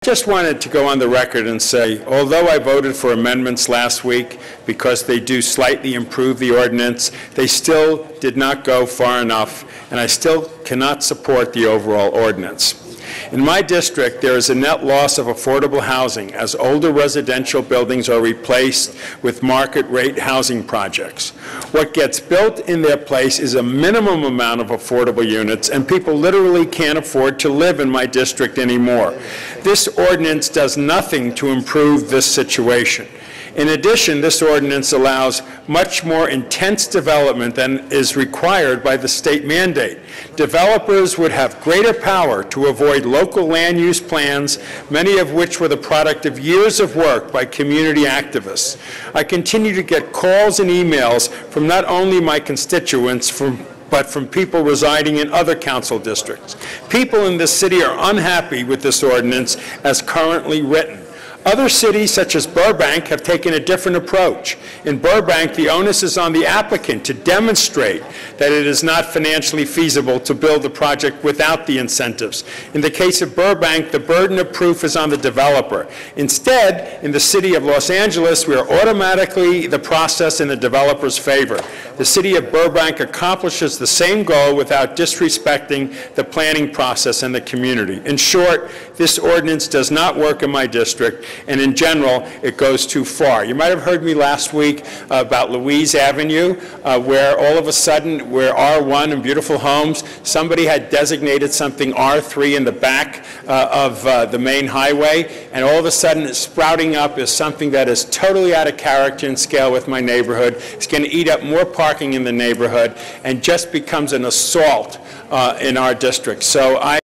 Just wanted to go on the record and say, although I voted for amendments last week because they do slightly improve the ordinance, they still did not go far enough, and I still cannot support the overall ordinance. In my district, there is a net loss of affordable housing as older residential buildings are replaced with market-rate housing projects. What gets built in their place is a minimum amount of affordable units, and people literally can't afford to live in my district anymore. This ordinance does nothing to improve this situation. In addition, this ordinance allows much more intense development than is required by the state mandate. Developers would have greater power to avoid local land use plans, many of which were the product of years of work by community activists. I continue to get calls and emails from not only my constituents, but from people residing in other council districts. People in this city are unhappy with this ordinance as currently written. Other cities, such as Burbank, have taken a different approach. In Burbank, the onus is on the applicant to demonstrate that it is not financially feasible to build the project without the incentives. In the case of Burbank, the burden of proof is on the developer. Instead, in the city of Los Angeles, we are automatically the process in the developer's favor. The city of Burbank accomplishes the same goal without disrespecting the planning process and the community. In short, this ordinance does not work in my district, and in general, it goes too far. You might have heard me last week about Louise Avenue, where all of a sudden we're R1 and beautiful homes. Somebody had designated something R3 in the back of the main highway, and all of a sudden it's sprouting up as something that is totally out of character and scale with my neighborhood. It's going to eat up more parking in the neighborhood and just becomes an assault in our district. So